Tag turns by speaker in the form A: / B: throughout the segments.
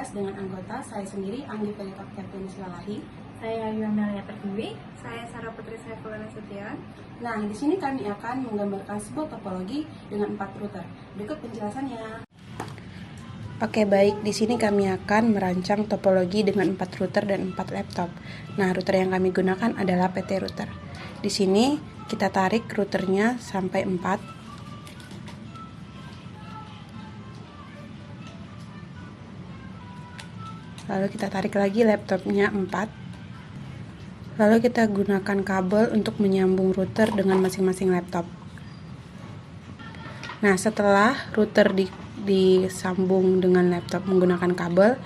A: dibahas dengan anggota saya sendiri, Anggi Pelita Kevin Silalahi.
B: Saya Ayu Amelia Pertiwi.
C: Saya Sarah Putri Saifullah Nasution.
A: Nah, di sini kami akan menggambarkan sebuah topologi dengan 4 router. Berikut penjelasannya. Oke, baik. Di sini kami akan merancang topologi dengan 4 router dan 4 laptop. Nah, router yang kami gunakan adalah PT router. Di sini kita tarik routernya sampai 4. Lalu kita tarik lagi laptopnya 4. Lalu kita gunakan kabel untuk menyambung router dengan masing-masing laptop. Nah, setelah router disambung dengan laptop menggunakan kabel,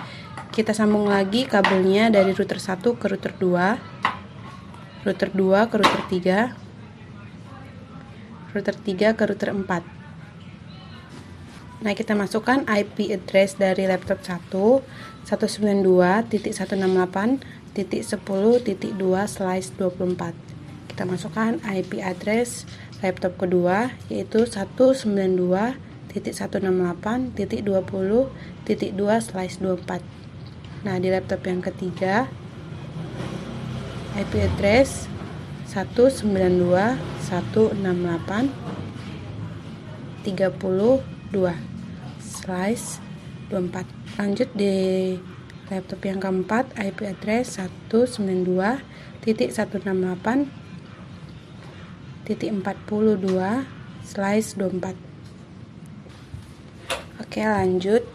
A: kita sambung lagi kabelnya dari router 1 ke router 2, router 2 ke router 3, router 3 ke router 4. Nah, kita masukkan IP address dari laptop 1, 192.168.10.2/24. Kita masukkan IP address laptop kedua, yaitu 192.168.20.2/24. Nah, di laptop yang ketiga IP address 192.168.30.2/24. Lanjut di laptop yang keempat, IP address 192.168.40.2/24. Oke, lanjut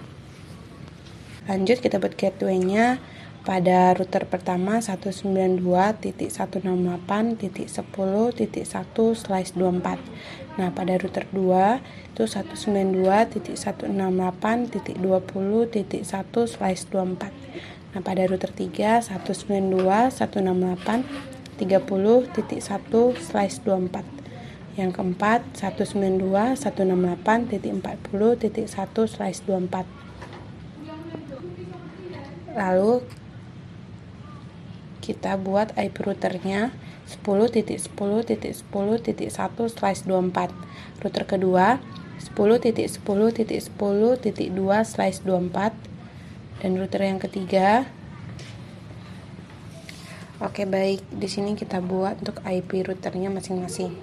A: kita buat gateway-nya pada router pertama 192.168.10.1/24. Nah, pada router 2 itu 192.168.20.1/24. Nah, pada router 3 192.168.30.1/24. Yang keempat 192.168.40.1/24. Lalu kita buat IP routernya 10.10.10.1/24. Router kedua 10.10.10.2/24 dan router yang ketiga. Oke, baik. Di sini kita buat untuk IP routernya masing-masing.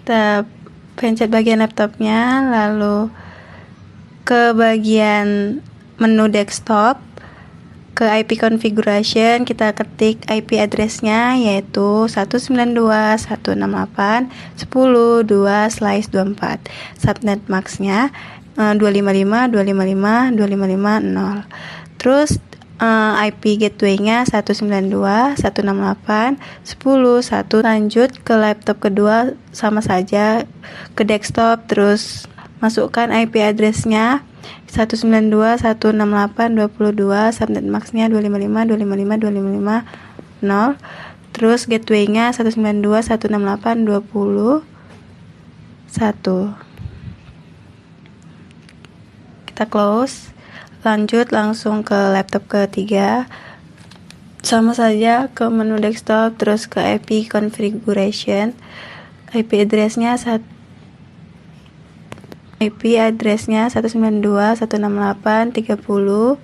B: Kita pencet bagian laptopnya, lalu ke bagian menu desktop, ke IP configuration, kita ketik IP address-nya yaitu 192.168.10.2/24. Subnet max-nya 255.255.255.0. Terus IP gateway-nya 192.168.10.1. Lanjut ke laptop kedua, sama saja ke desktop, terus masukkan IP address-nya 192.168.22, subnet max-nya 255.255.255.0. Terus gateway-nya 192.168.20.1. Kita close. Lanjut langsung ke laptop ketiga, sama saja ke menu desktop, terus ke IP configuration. IP address-nya 192.168.30.2,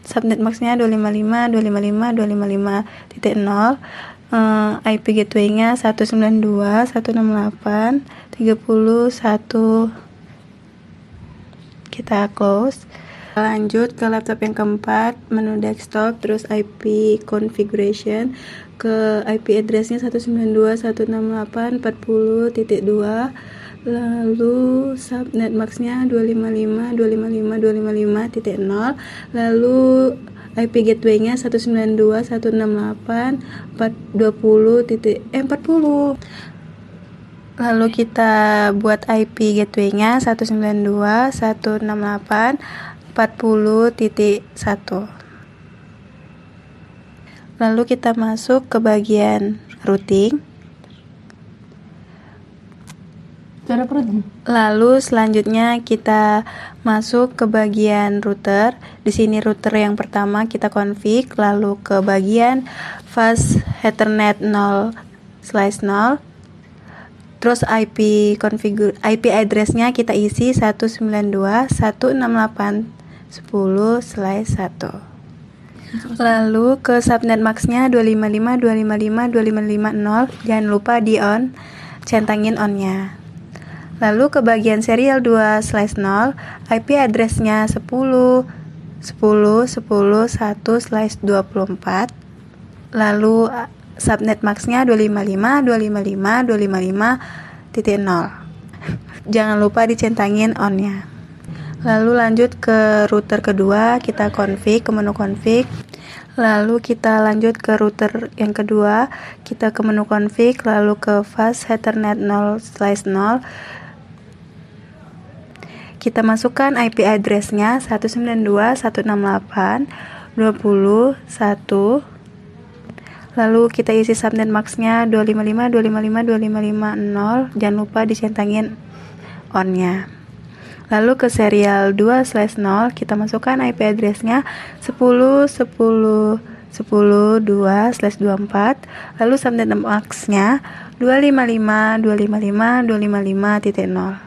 B: subnet max-nya 255.255.255.0. IP gateway-nya 192.168.30.1. Kita close. Lanjut ke laptop yang keempat, menu desktop, terus IP configuration, ke IP address-nya 192.168.40.2, lalu subnet max-nya 255.255.255.0, lalu IP gateway-nya 192.168.40. Lalu kita buat IP gateway-nya 192.168.40.1. Lalu kita masuk ke bagian routing. Lalu selanjutnya kita masuk ke bagian router. Di sini router yang pertama kita config, lalu ke bagian fast Ethernet 0/0. Terus IP address-nya kita isi 192.168.10/1. Lalu ke subnet max-nya 255.255.255.0. Jangan lupa di on, centangin on-nya. Lalu ke bagian serial 2/0, IP address-nya 10.10.10.1/24. Lalu subnet max-nya 255.255.255.0. Jangan lupa dicentangin on-nya. Lalu lanjut ke router kedua, kita config, ke menu config. Lalu kita lanjut ke router yang kedua, kita ke menu config, lalu ke fast Ethernet 0/0. Kita masukkan IP address-nya 192.168.20.1. Lalu kita isi subnet max-nya 255.255.255.0. Jangan lupa dicentangin on-nya. Lalu ke serial 2/0 kita masukkan IP address-nya 10.10.10.2/24. Lalu subnet max-nya 255.255.255.0.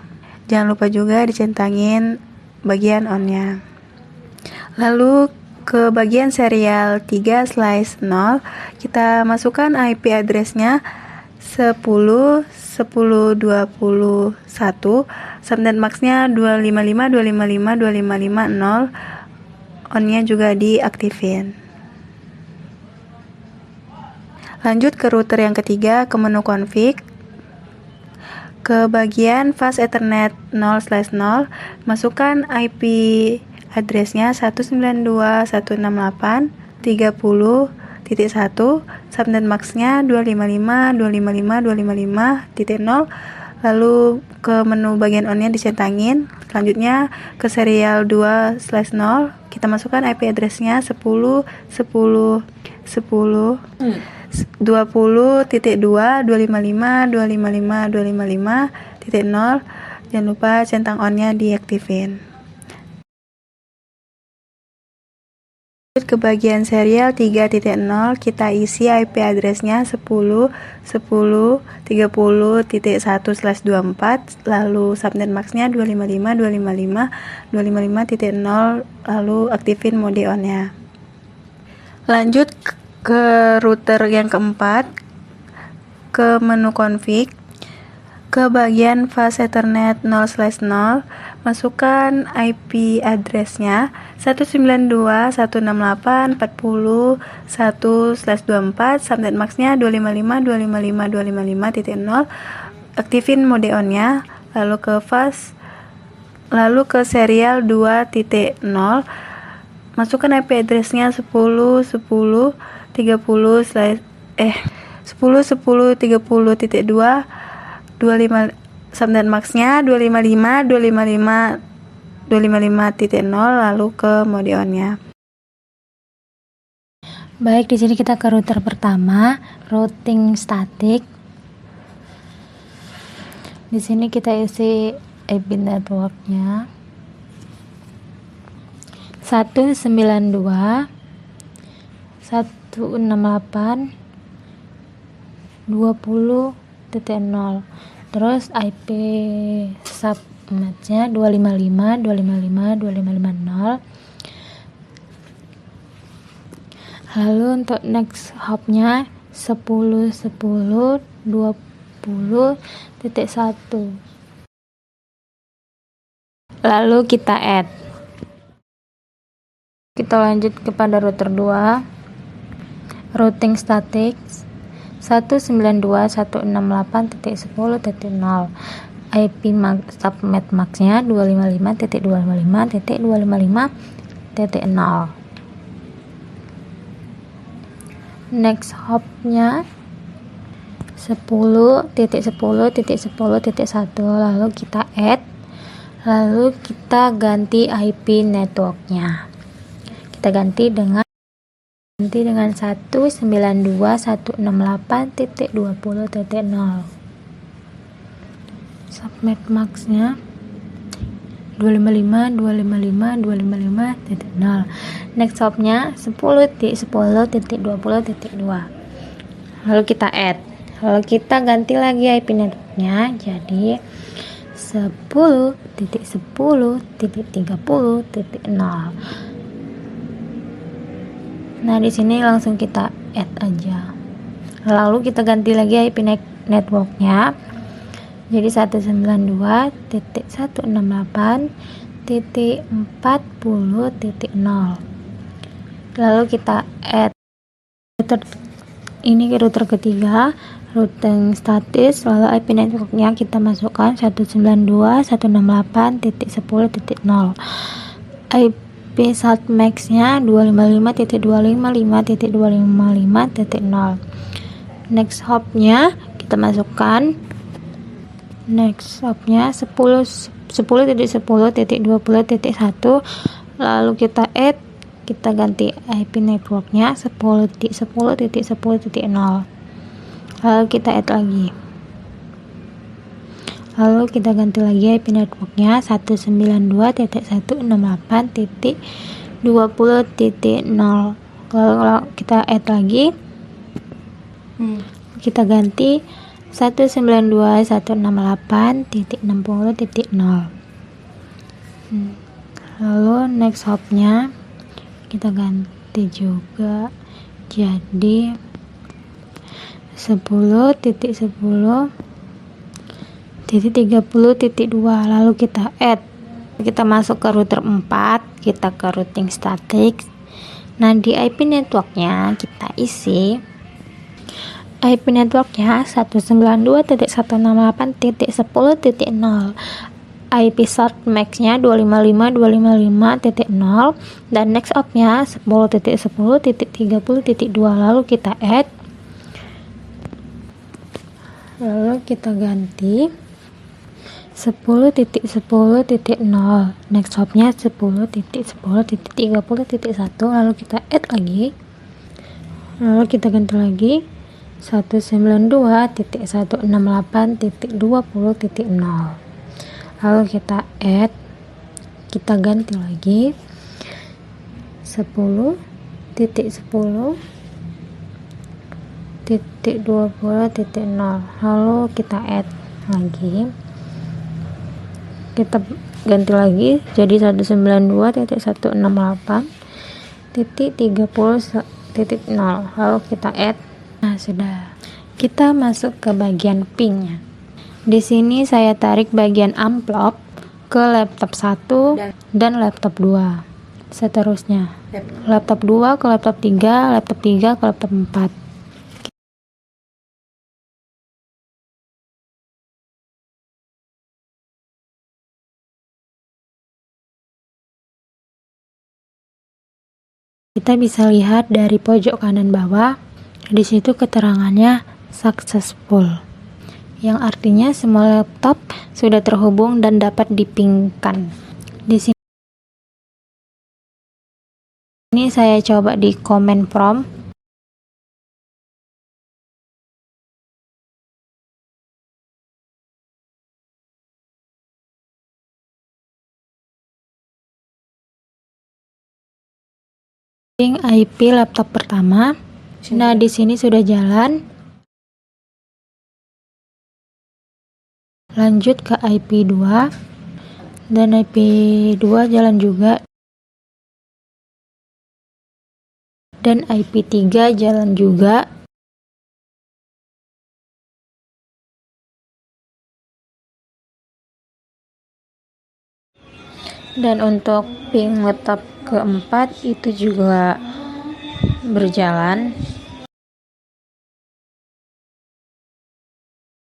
B: Jangan lupa juga dicentangin bagian on-nya. Lalu ke bagian serial 3/0 kita masukkan IP address-nya 10.10.20.1. Subnet max-nya 255.255.255.0. On-nya juga diaktifin. Lanjut ke router yang ketiga, ke menu config. Ke bagian fast Ethernet 0/0, masukkan IP address-nya 192.168.30.1. Subnet max-nya 255.255.255.0. Lalu ke menu bagian on-nya dicentangin. Selanjutnya ke serial 2/0 kita masukkan IP address-nya 10.10.10.2.255.255.255.0. Jangan lupa centang on-nya diaktifin. Ke bagian serial 3.0 kita isi IP address-nya 10.10.30.1/24. Lalu subnet max-nya 255.255.255.0. lalu aktifin mode on-nya. Lanjut ke router yang keempat, ke menu config, ke bagian fast Ethernet 0/0, masukkan IP address-nya 192.168.40.1/24. Subnet max-nya 255.255.255.0. Aktifin mode on-nya. Lalu ke serial 2.0, masukkan IP address-nya 10.10.30.2. Subnet max-nya 255.255.255.0. lalu ke mode on-nya.
D: Baik, di sini kita ke router pertama, routing static. Di sini kita isi IP network-nya 192.168.20.0. Terus IP subnet-nya 255.255.255.0. Lalu untuk next hop-nya 10.10.20.1. Lalu kita add. Kita lanjut kepada router 2, routing static 192.168.10.0. IP subnet max-nya 255.255.255.0. Next hop-nya 10.10.10.1. lalu kita add, lalu kita ganti IP network-nya. Kita ganti dengan 192.168.20.0. subnet max-nya 255, 255, 255.0. Next hopnya 10.10.20.2. Lalu kita add. Lalu kita ganti lagi IP networknya jadi 10.10.30.0. Nah, di sini langsung kita add aja. Lalu kita ganti lagi IP networknya jadi 192.168.40.0. lalu kita add router, ini ke router ketiga, routing status, lalu IP networknya kita masukkan 192.168.10.0. IP submax nya 255.255.255.0. next hopnya kita masukkan 10.10.20.1, lalu kita add, kita ganti IP networknya 10.10.10.0, lalu kita add lagi, lalu kita ganti lagi IP networknya 192.168.20.0, lalu kita add lagi, kita ganti 192.168.60.0. Lalu next hopnya kita ganti juga jadi 10.10.30.2, lalu kita add, kita masuk ke router 4, kita ke routing static. Nah, di IP networknya kita isi IP networknya 192.168.10.0, IP submax nya 255.255.0, dan next hopnya 10.10.30.2, lalu kita add, lalu kita ganti 10.10.0, next hopnya 10.10.30.1, lalu kita add lagi, lalu kita ganti lagi 192.168.20.0, lalu kita add, kita ganti lagi 10.10.20.0, lalu kita add lagi, kita ganti lagi jadi 192.168.30.0, lalu kita add. Nah, sudah. Kita masuk ke bagian pingnya. Di sini saya tarik bagian amplop ke laptop 1 dan laptop 2. Seterusnya. Laptop 2 ke laptop 3, laptop 3 ke laptop 4. Kita bisa lihat dari pojok kanan bawah, di situ keterangannya successful, yang artinya semua laptop sudah terhubung dan dapat dipingkan. Di sini saya coba di command prompt. IP laptop pertama. Nah, di sini sudah jalan. Lanjut ke IP 2. Dan IP 2 jalan juga. Dan IP 3 jalan juga. Dan untuk ping laptop keempat itu juga berjalan.